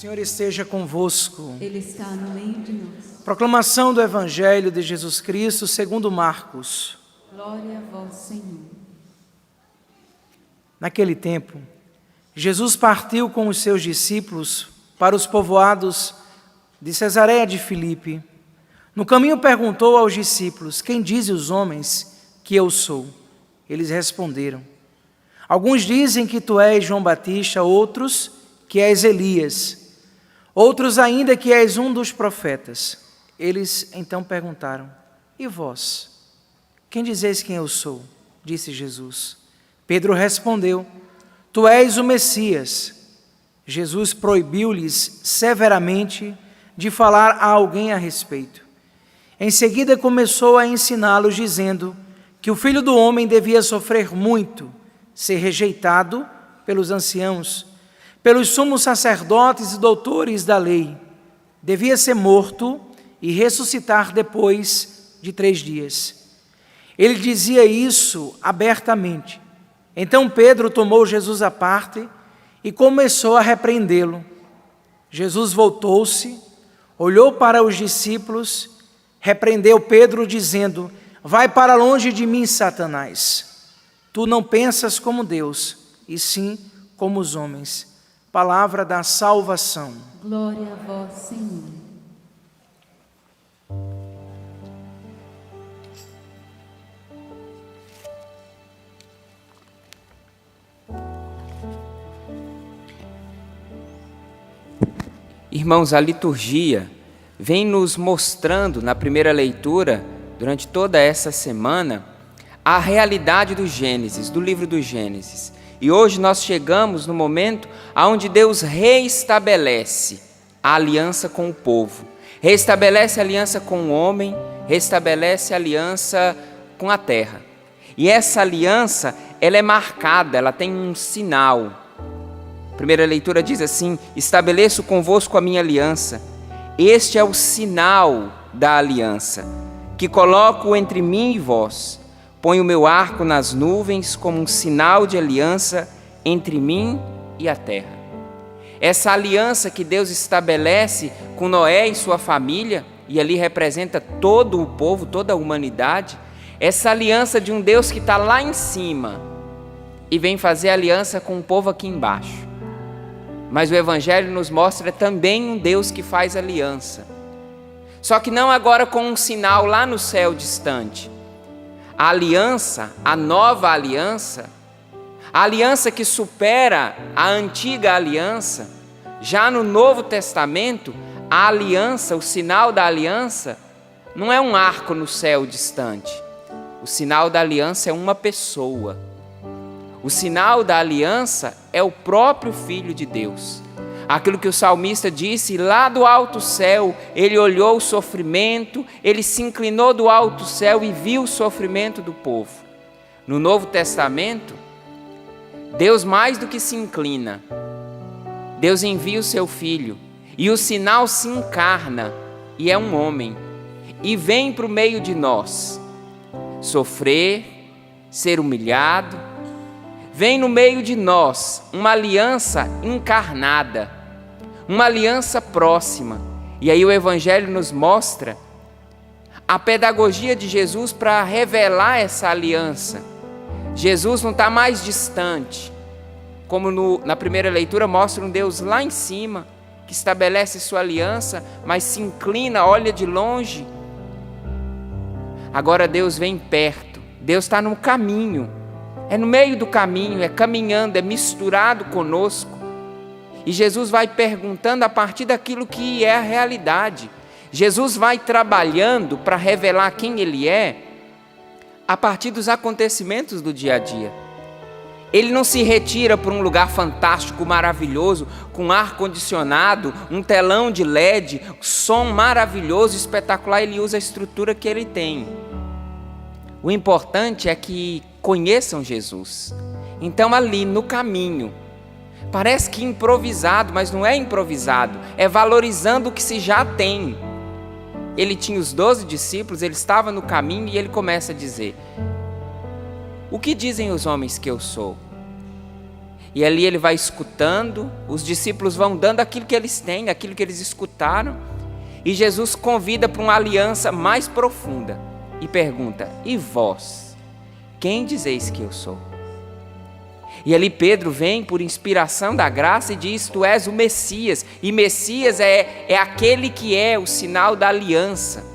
Senhor esteja convosco. Ele está no meio de nós. Proclamação do Evangelho de Jesus Cristo segundo Marcos. Glória a vós, Senhor. Naquele tempo, Jesus partiu com os seus discípulos para os povoados de Cesareia de Filipe. No caminho perguntou aos discípulos: quem dizem os homens que eu sou? Eles responderam: alguns dizem que tu és João Batista, outros que és Elias, outros ainda que és um dos profetas. Eles então perguntaram: e vós? Quem dizeis quem eu sou? Disse Jesus. Pedro respondeu: tu és o Messias. Jesus proibiu-lhes severamente de falar a alguém a respeito. Em seguida começou a ensiná-los, dizendo que o Filho do Homem devia sofrer muito, ser rejeitado pelos anciãos, pelos sumos sacerdotes e doutores da lei, devia ser morto e ressuscitar depois de 3 dias. Ele dizia isso abertamente. Então Pedro tomou Jesus à parte e começou a repreendê-lo. Jesus voltou-se, olhou para os discípulos, repreendeu Pedro, dizendo: vai para longe de mim, Satanás. Tu não pensas como Deus, e sim como os homens. Palavra da salvação. Glória a vós, Senhor. Irmãos, a liturgia vem nos mostrando na primeira leitura, durante toda essa semana, a realidade do Gênesis, do livro do Gênesis. E hoje nós chegamos no momento onde Deus reestabelece a aliança com o povo, reestabelece a aliança com o homem, reestabelece a aliança com a terra. E essa aliança, ela é marcada, ela tem um sinal. A primeira leitura diz assim: estabeleço convosco a minha aliança. Este é o sinal da aliança, que coloco entre mim e vós. Ponho o meu arco nas nuvens como um sinal de aliança entre mim e a terra. Essa aliança que Deus estabelece com Noé e sua família, e ali representa todo o povo, toda a humanidade, essa aliança de um Deus que está lá em cima e vem fazer aliança com o povo aqui embaixo. Mas o Evangelho nos mostra também um Deus que faz aliança. Só que não agora com um sinal lá no céu distante. A aliança, a nova aliança, a aliança que supera a antiga aliança, já no Novo Testamento, a aliança, o sinal da aliança, não é um arco no céu distante. O sinal da aliança é uma pessoa. O sinal da aliança é o próprio Filho de Deus. Aquilo que o salmista disse: lá do alto céu, ele olhou o sofrimento, ele se inclinou do alto céu e viu o sofrimento do povo. No Novo Testamento, Deus mais do que se inclina, Deus envia o seu Filho, e o sinal se encarna, e é um homem, e vem para o meio de nós, sofrer, ser humilhado, vem no meio de nós uma aliança encarnada, uma aliança próxima. E aí o Evangelho nos mostra a pedagogia de Jesus para revelar essa aliança. Jesus não está mais distante, como na primeira leitura mostra um Deus lá em cima, que estabelece sua aliança, mas se inclina, olha de longe. Agora Deus vem perto, Deus está no caminho, é no meio do caminho, é caminhando, é misturado conosco. E Jesus vai perguntando a partir daquilo que é a realidade. Jesus vai trabalhando para revelar quem Ele é a partir dos acontecimentos do dia a dia. Ele não se retira para um lugar fantástico, maravilhoso, com ar-condicionado, um telão de LED, som maravilhoso, espetacular. Ele usa a estrutura que Ele tem. O importante é que conheçam Jesus. Então ali no caminho, parece que improvisado, mas não é improvisado, é valorizando o que se já tem. Ele tinha os 12 discípulos, ele estava no caminho e ele começa a dizer: o que dizem os homens que eu sou? E ali ele vai escutando, os discípulos vão dando aquilo que eles têm, aquilo que eles escutaram. E Jesus convida para uma aliança mais profunda e pergunta: e vós, quem dizeis que eu sou? E ali Pedro vem por inspiração da graça e diz: tu és o Messias. E Messias é aquele que é o sinal da aliança.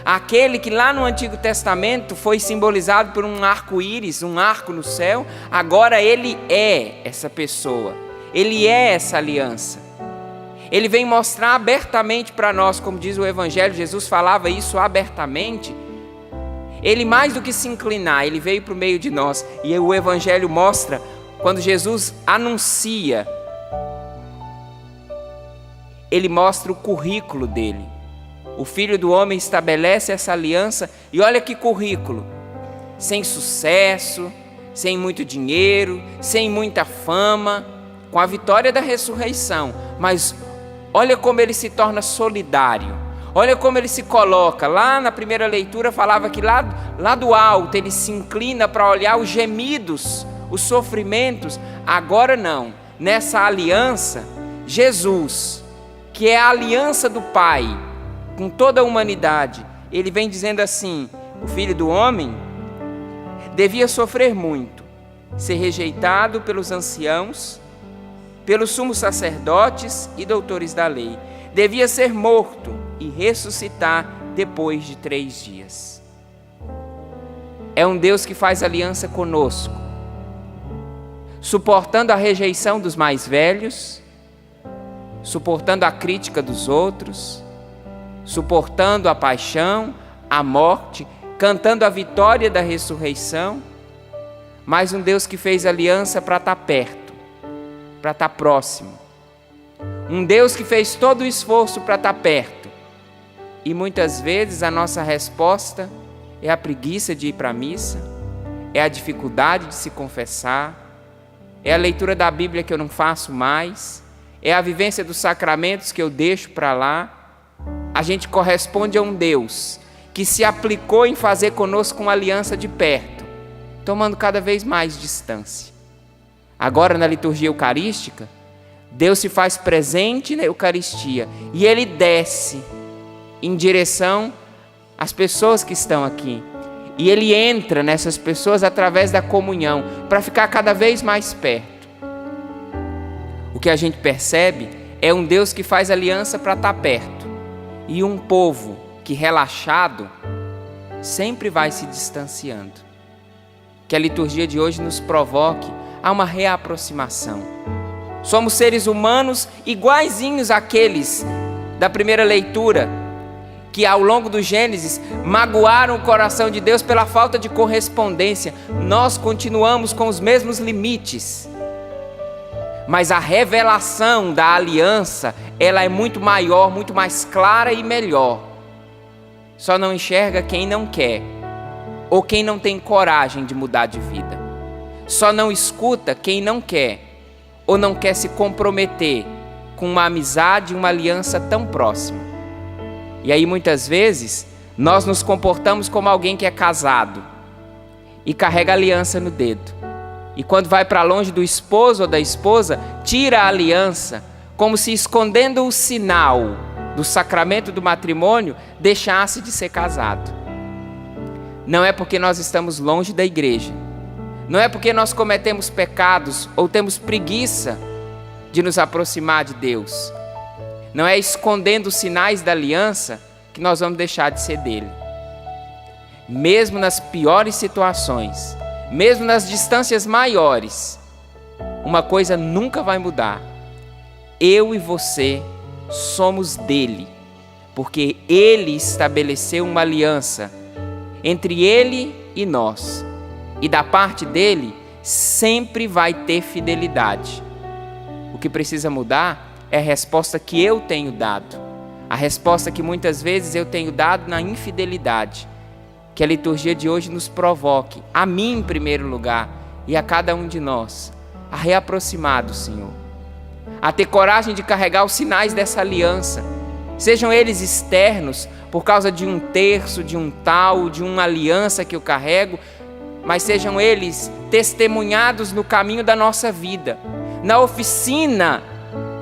Aquele que lá no Antigo Testamento foi simbolizado por um arco-íris, um arco no céu. Agora ele é essa pessoa, ele é essa aliança. Ele vem mostrar abertamente para nós, como diz o Evangelho, Jesus falava isso abertamente. Ele, mais do que se inclinar, ele veio para o meio de nós. E o Evangelho mostra, quando Jesus anuncia, ele mostra o currículo dele. O Filho do Homem estabelece essa aliança e olha que currículo: sem sucesso, sem muito dinheiro, sem muita fama, com a vitória da ressurreição. Mas olha como ele se torna solidário, olha como ele se coloca. Lá na primeira leitura falava que lá do alto ele se inclina para olhar os gemidos, os sofrimentos. Agora não, nessa aliança, Jesus, que é a aliança do Pai com toda a humanidade, ele vem dizendo assim: o Filho do Homem devia sofrer muito, ser rejeitado pelos anciãos, pelos sumos sacerdotes e doutores da lei, devia ser morto e ressuscitar depois de 3 dias. É um Deus que faz aliança conosco, suportando a rejeição dos mais velhos, suportando a crítica dos outros, suportando a paixão, a morte, cantando a vitória da ressurreição. Mas um Deus que fez aliança para estar perto, para estar próximo. Um Deus que fez todo o esforço para estar perto. E muitas vezes a nossa resposta é a preguiça de ir para a missa, é a dificuldade de se confessar, é a leitura da Bíblia que eu não faço mais, é a vivência dos sacramentos que eu deixo para lá. A gente corresponde a um Deus que se aplicou em fazer conosco uma aliança de perto, tomando cada vez mais distância. Agora, na liturgia eucarística, Deus se faz presente na Eucaristia e Ele desce em direção às pessoas que estão aqui. E Ele entra nessas pessoas através da comunhão, para ficar cada vez mais perto. O que a gente percebe é um Deus que faz aliança para estar perto. E um povo que, relaxado, sempre vai se distanciando. Que a liturgia de hoje nos provoque a uma reaproximação. Somos seres humanos iguaizinhos àqueles da primeira leitura, que ao longo do Gênesis magoaram o coração de Deus pela falta de correspondência. Nós continuamos com os mesmos limites. Mas a revelação da aliança, ela é muito maior, muito mais clara e melhor. Só não enxerga quem não quer, ou quem não tem coragem de mudar de vida. Só não escuta quem não quer, ou não quer se comprometer com uma amizade, uma aliança tão próxima. E aí muitas vezes, nós nos comportamos como alguém que é casado e carrega a aliança no dedo. E quando vai para longe do esposo ou da esposa, tira a aliança, como se escondendo o sinal do sacramento do matrimônio, deixasse de ser casado. Não é porque nós estamos longe da igreja, não é porque nós cometemos pecados ou temos preguiça de nos aproximar de Deus. Não é escondendo os sinais da aliança que nós vamos deixar de ser dele. Mesmo nas piores situações, mesmo nas distâncias maiores, uma coisa nunca vai mudar: eu e você somos dele, porque ele estabeleceu uma aliança entre ele e nós, e da parte dele sempre vai ter fidelidade. O que precisa mudar é a resposta que eu tenho dado, a resposta que muitas vezes eu tenho dado na infidelidade. Que a liturgia de hoje nos provoque, a mim em primeiro lugar, e a cada um de nós, a reaproximar do Senhor, a ter coragem de carregar os sinais dessa aliança, sejam eles externos, por causa de um terço, de um tal, de uma aliança que eu carrego, mas sejam eles testemunhados no caminho da nossa vida, na oficina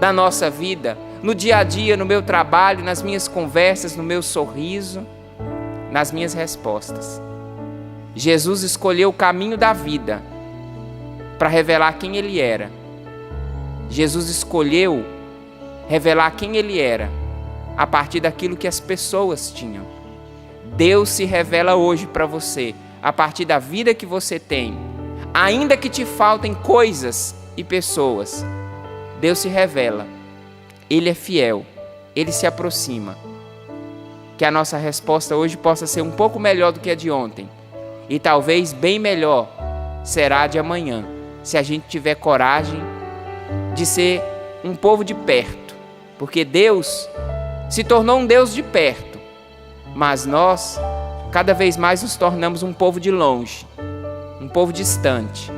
da nossa vida, no dia a dia, no meu trabalho, nas minhas conversas, no meu sorriso, nas minhas respostas. Jesus escolheu o caminho da vida para revelar quem Ele era. Jesus escolheu revelar quem Ele era a partir daquilo que as pessoas tinham. Deus se revela hoje para você a partir da vida que você tem. Ainda que te faltem coisas e pessoas, Deus se revela. Ele é fiel, Ele se aproxima. Que a nossa resposta hoje possa ser um pouco melhor do que a de ontem. E talvez bem melhor será a de amanhã, se a gente tiver coragem de ser um povo de perto. Porque Deus se tornou um Deus de perto, mas nós cada vez mais nos tornamos um povo de longe, um povo distante.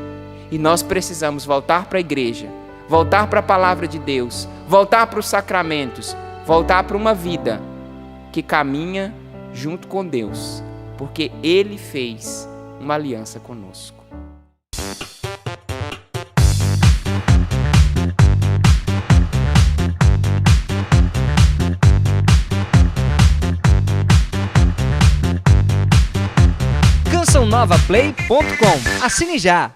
E nós precisamos voltar para a igreja, voltar para a palavra de Deus, voltar para os sacramentos, voltar para uma vida que caminha junto com Deus, porque Ele fez uma aliança conosco. CançãoNovaPlay.com. Assine já!